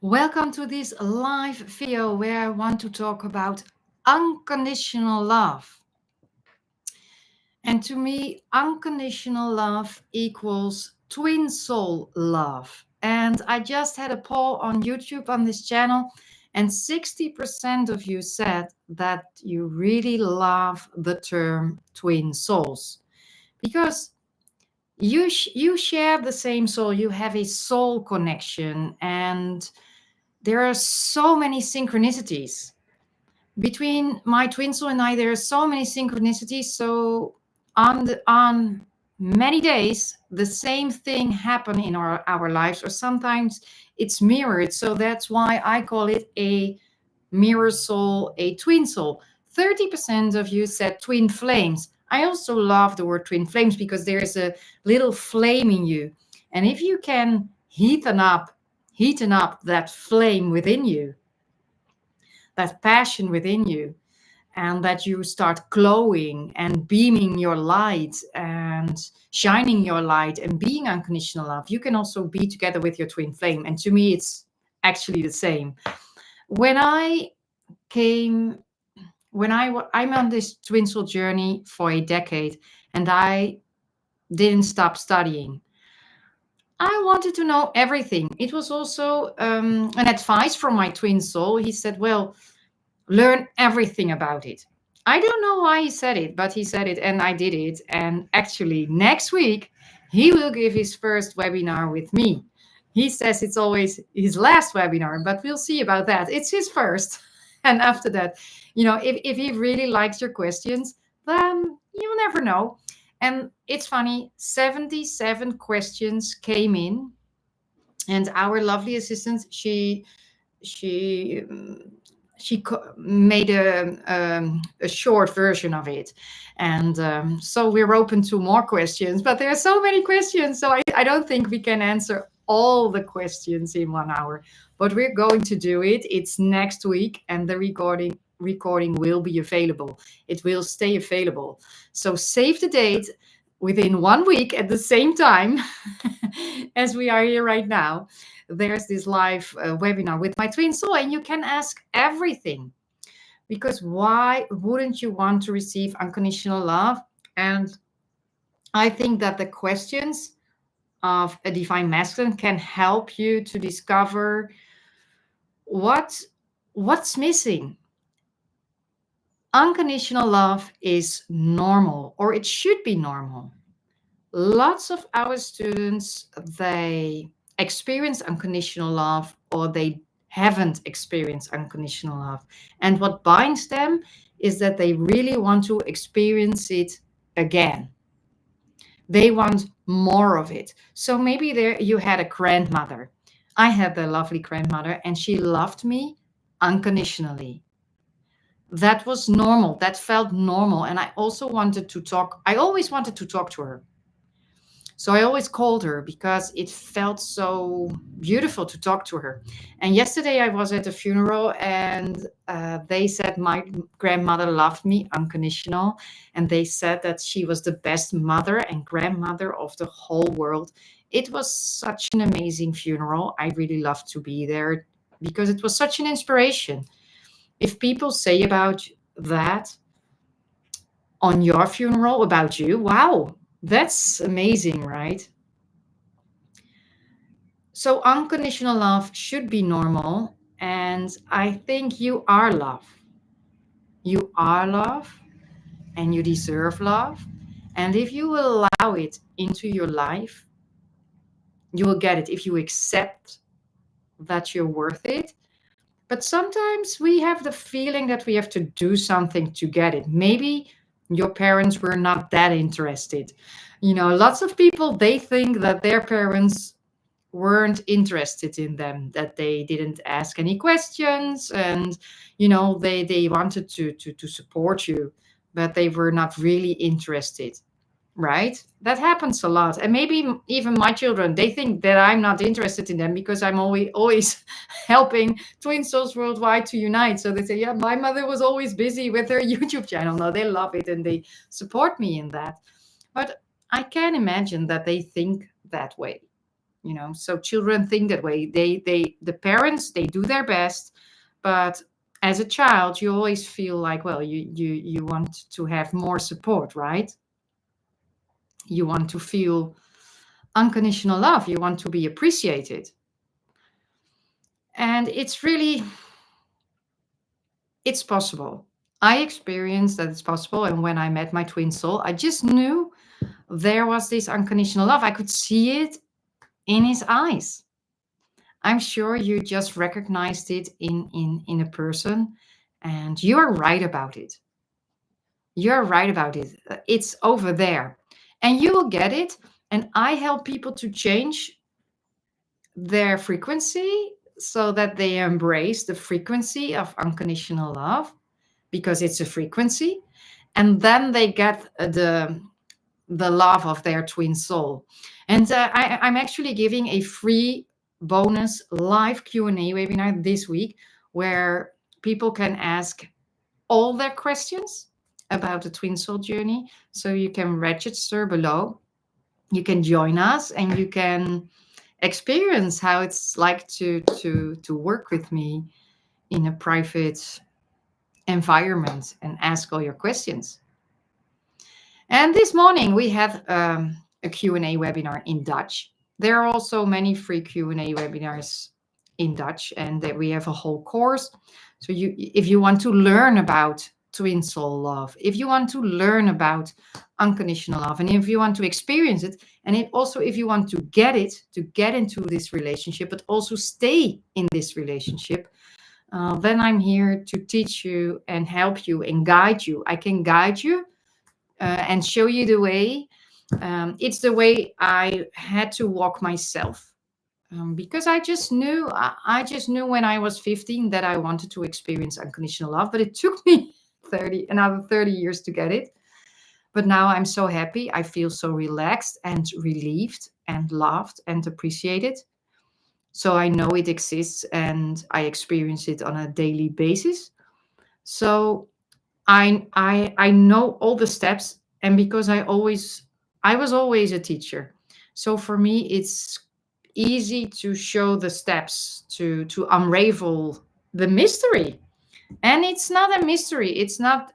Welcome to this live video where I want to talk about unconditional love. And to me, unconditional love equals twin soul love. And I just had a poll on YouTube on this channel, and 60% of you said that you really love the term twin souls because you share the same soul, you have a soul connection, and there are so many synchronicities between my twin soul and I. There are so many synchronicities. So on many days, the same thing happen in our lives, or sometimes it's mirrored. So that's why I call it a mirror soul, a twin soul. 30% of you said twin flames. I also love the word twin flames because there's a little flame in you. And if you can heaten up that flame within you, that passion within you, and that you start glowing and beaming your light and shining your light and being unconditional love, you can also be together with your twin flame. And to me, it's actually the same. When I came, I'm on this twin soul journey for a decade, and I didn't stop studying. I wanted to know everything. It was also an advice from my twin soul. He said, well, learn everything about it. I don't know why he said it, but he said it and I did it. And actually, next week, he will give his first webinar with me. He says it's always his last webinar, but we'll see about that. It's his first. And after that, if he really likes your questions, then you'll never know. And it's funny, 77 questions came in, and our lovely assistant, she made a short version of it. And so we're open to more questions, but there are so many questions, so I don't think we can answer all the questions in 1 hour, but we're going to do it. It's next week, and the recording will be available. It will stay available, so save the date. Within 1 week at the same time as we are here right now, there's this live webinar with my twin soul, and you can ask everything, because why wouldn't you want to receive unconditional love? And I think that the questions of a divine masculine can help you to discover what's missing. Unconditional love is normal, or it should be normal. Lots of our students, they experience unconditional love, or they haven't experienced unconditional love. And what binds them is that they really want to experience it again. They want more of it. So maybe there you had a grandmother. I had a lovely grandmother, and she loved me unconditionally. That was normal. That felt normal. And I also wanted to talk. I always wanted to talk to her. So I always called her because it felt so beautiful to talk to her. And yesterday I was at a funeral, and they said my grandmother loved me unconditional. And they said that she was the best mother and grandmother of the whole world. It was such an amazing funeral. I really loved to be there because it was such an inspiration. If people say about that on your funeral about you, wow, that's amazing, right? So unconditional love should be normal. And I think you are love. You are love, and you deserve love. And if you will allow it into your life, you will get it if you accept that you're worth it. But sometimes we have the feeling that we have to do something to get it. Maybe your parents were not that interested. Lots of people, they think that their parents weren't interested in them, that they didn't ask any questions, and they wanted to support you, but they were not really interested. Right? That happens a lot. And maybe even my children, they think that I'm not interested in them because I'm always helping twin souls worldwide to unite. So they say, yeah, my mother was always busy with her YouTube channel. No, they love it and they support me in that. But I can imagine that they think that way. So children think that way. The parents, they do their best, but as a child, you always feel like, well, you want to have more support, right? You want to feel unconditional love. You want to be appreciated. And it's possible. I experienced that it's possible. And when I met my twin soul, I just knew there was this unconditional love. I could see it in his eyes. I'm sure you just recognized it in a person, and you're right about it. You're right about it. It's over there, and you will get it. And I help people to change their frequency so that they embrace the frequency of unconditional love, because it's a frequency, and then they get the love of their twin soul. And I'm actually giving a free bonus live Q&A webinar this week, where people can ask all their questions about the twin soul journey. So you can register below, you can join us, and you can experience how it's like to work with me in a private environment and ask all your questions. And this morning we had a Q&A webinar in Dutch. There are also many free Q&A webinars in Dutch, and that we have a whole course. So if you want to learn about twin soul love, if you want to learn about unconditional love, and if you want to experience it, and if you want to get into this relationship, but also stay in this relationship, then I'm here to teach you and help you and guide you. I can guide you and show you the way. It's the way I had to walk myself, because I just knew when I was 15 that I wanted to experience unconditional love, but it took me another 30 years to get it. But now I'm so happy. I feel so relaxed and relieved and loved and appreciated. So I know it exists and I experience it on a daily basis. So I know all the steps, and because I was always a teacher, so for me it's easy to show the steps to unravel the mystery. And it's not a mystery. It's not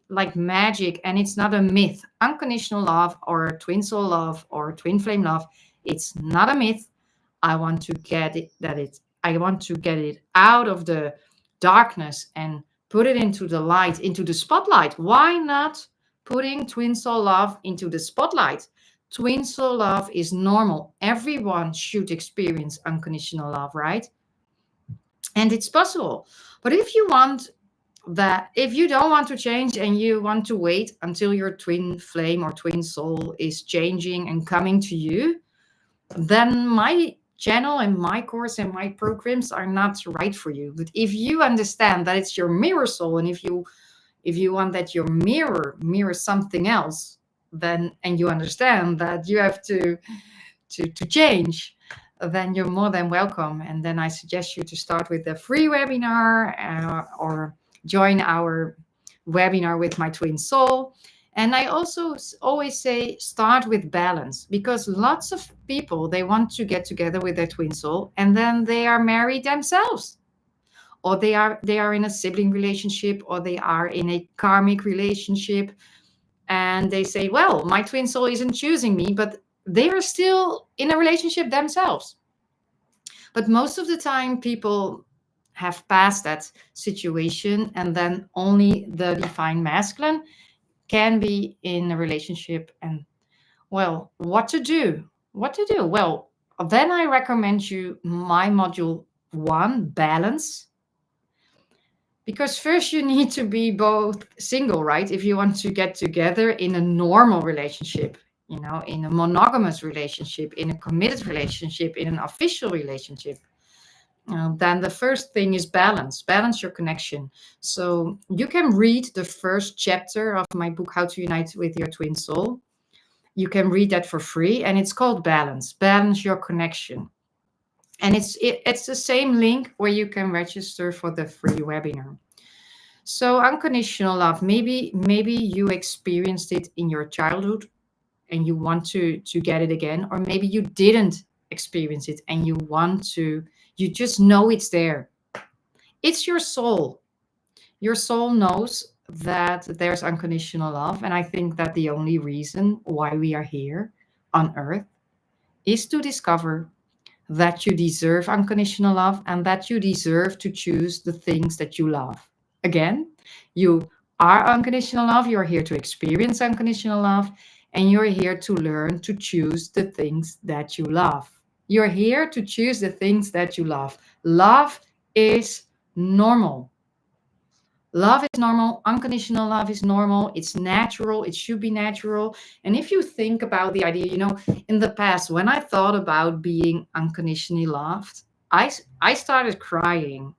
like magic, and it's not a myth. Unconditional love or twin soul love or twin flame love, it's not a myth. I want to get I want to get it out of the darkness and put it into the light, into the spotlight. Why not putting twin soul love into the spotlight? Twin soul love is normal. Everyone should experience unconditional love, right? And it's possible. But if you don't want to change and you want to wait until your twin flame or twin soul is changing and coming to you, then my channel and my course and my programs are not right for you. But if you understand that it's your mirror soul, and if you want that your mirror something else, then, and you understand that you have to change, then you're more than welcome. And then I suggest you to start with the free webinar, or join our webinar with my twin soul. And I also always say, start with balance, because lots of people, they want to get together with their twin soul, and then they are married themselves, or they are in a sibling relationship, or they are in a karmic relationship, and they say, well, my twin soul isn't choosing me, but they are still in a relationship themselves. But most of the time, people have passed that situation, and then only the divine masculine can be in a relationship. And, well, what to do? Well, then I recommend you my module 1, balance. Because first you need to be both single, right? If you want to get together in a normal relationship, in a monogamous relationship, in a committed relationship, in an official relationship, then the first thing is balance your connection. So you can read the first chapter of my book, How to Unite with Your Twin Soul. You can read that for free, and it's called Balance Your Connection. And it's the same link where you can register for the free webinar. So unconditional love, maybe you experienced it in your childhood and you want to get it again, or maybe you didn't experience it and you just know it's there. It's your soul. Your soul knows that there's unconditional love. And I think that the only reason why we are here on earth is to discover that you deserve unconditional love and that you deserve to choose the things that you love. Again, you are unconditional love. You're here to experience unconditional love, and you're here to learn to choose the things that you love. You're here to choose the things that you love. Love is normal. Love is normal. Unconditional love is normal. It's natural. It should be natural. And if you think about the idea, in the past, when I thought about being unconditionally loved, I started crying.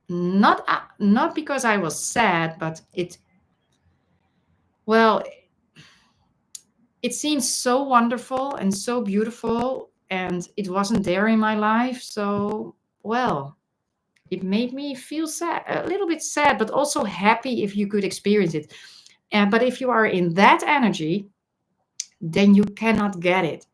Not because I was sad, but well, it seems so wonderful and so beautiful, and it wasn't there in my life. So, well, it made me feel sad, a little bit sad, but also happy if you could experience it. But if you are in that energy, then you cannot get it.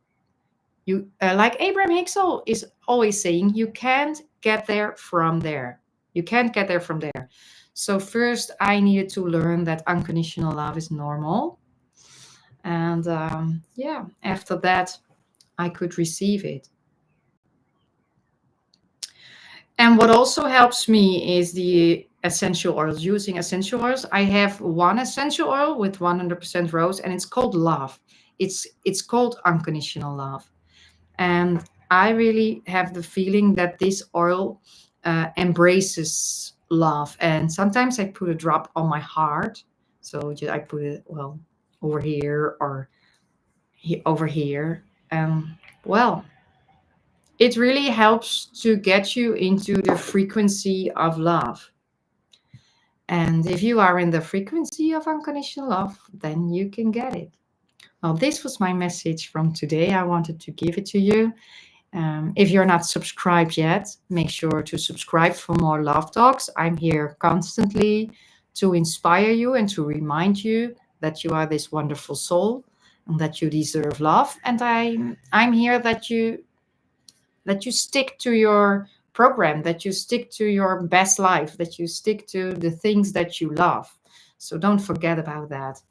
You like Abraham Hicks is always saying, you can't get there from there. You can't get there from there. So first, I needed to learn that unconditional love is normal, and after that, I could receive it. And what also helps me is the essential oils, using essential oils. I have one essential oil with 100% rose, and it's called love. It's called unconditional love. And I really have the feeling that this oil embraces love. And sometimes I put a drop on my heart. So I put it, well, over here or over here. Well, it really helps to get you into the frequency of love. And if you are in the frequency of unconditional love, then you can get it. Well, this was my message from today. I wanted to give it to you. If you're not subscribed yet, make sure to subscribe for more love talks. I'm here constantly to inspire you and to remind you that you are this wonderful soul and that you deserve love. And I'm here that you stick to your program, that you stick to your best life, that you stick to the things that you love. So don't forget about that.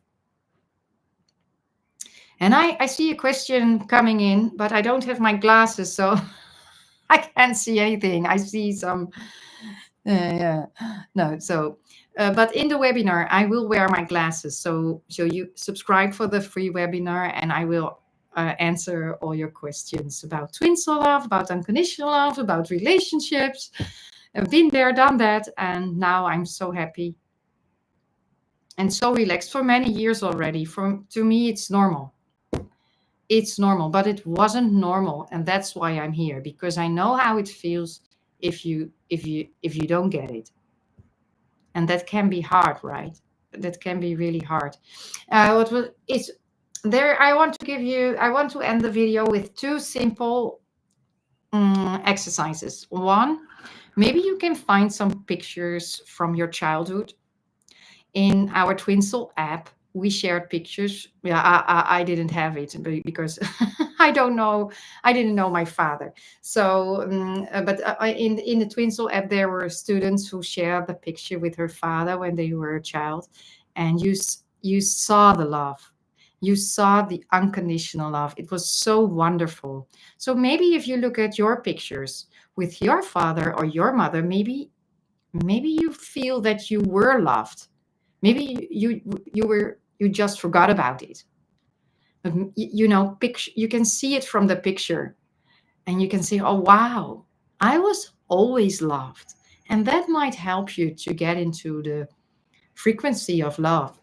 And I see a question coming in, but I don't have my glasses, so I can't see anything. I see some, yeah, no. So, but in the webinar, I will wear my glasses. So you subscribe for the free webinar, and I will answer all your questions about twin soul love, about unconditional love, about relationships. I've been there, done that, and now I'm so happy and so relaxed for many years already. To me, it's normal. It's normal, but it wasn't normal, and that's why I'm here, because I know how it feels if you don't get it, and that can be hard, right? That can be really hard. What was it's there? I want to end the video with two simple exercises. One, maybe you can find some pictures from your childhood. In our Twin Soul app, we shared pictures. Yeah, I didn't have it because I didn't know my father. So, but in the Twin Soul app, there were students who shared the picture with her father when they were a child, and you saw the love. You saw the unconditional love. It was so wonderful. So maybe if you look at your pictures with your father or your mother, maybe you feel that you were loved. Maybe you just forgot about it. But you can see it from the picture, and you can say, "Oh wow, I was always loved," and that might help you to get into the frequency of love.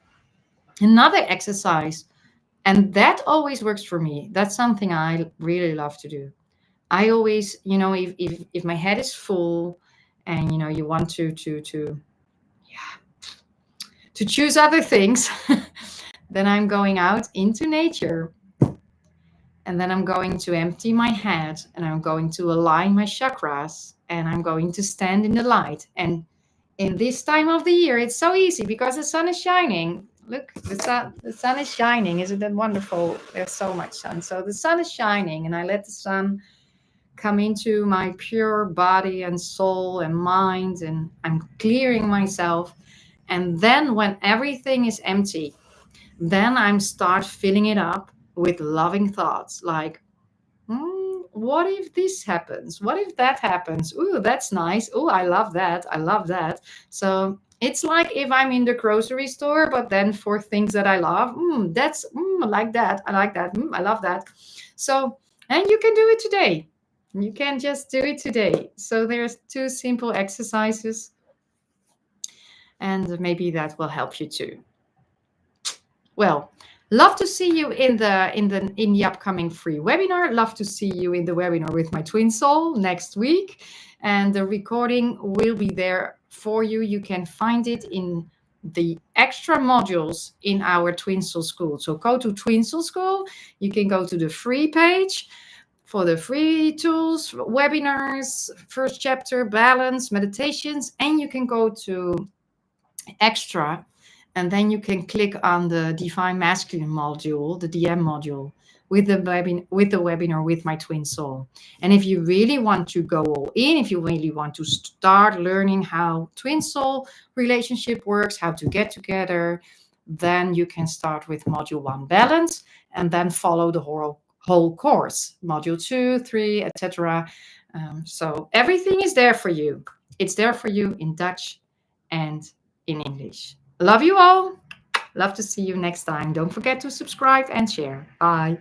Another exercise, and that always works for me. That's something I really love to do. I always, if my head is full, and you want to choose other things, then I'm going out into nature. And then I'm going to empty my head, and I'm going to align my chakras, and I'm going to stand in the light. And in this time of the year, it's so easy because the sun is shining. Look, the sun is shining. Isn't that wonderful? There's so much sun. So the sun is shining, and I let the sun come into my pure body and soul and mind, and I'm clearing myself. And then when everything is empty, then I'm start filling it up with loving thoughts like, what if this happens? What if that happens? Ooh, that's nice. Ooh, I love that. I love that. So it's like if I'm in the grocery store, but then for things that I love, I like that. I like that. I love that. So, and you can do it today. You can just do it today. So there's two simple exercises, and maybe that will help you too. Well, love to see you in the upcoming free webinar. Love to see you in the webinar with my twin soul next week, and the recording will be there for you. You can find it in the extra modules in our twin soul school. So go to twin soul school. You can go to the free page for the free tools, webinars, first chapter, balance, meditations, and you can go to extra, and then you can click on the Divine Masculine module, the DM module, with the webinar with my twin soul. And if you really want to go all in, if you really want to start learning how twin soul relationship works, how to get together, then you can start with module 1, balance, and then follow the whole course, module 2, 3, etc. So everything is there for you. It's there for you in Dutch and in English. Love you all. Love to see you next time. Don't forget to subscribe and share. Bye.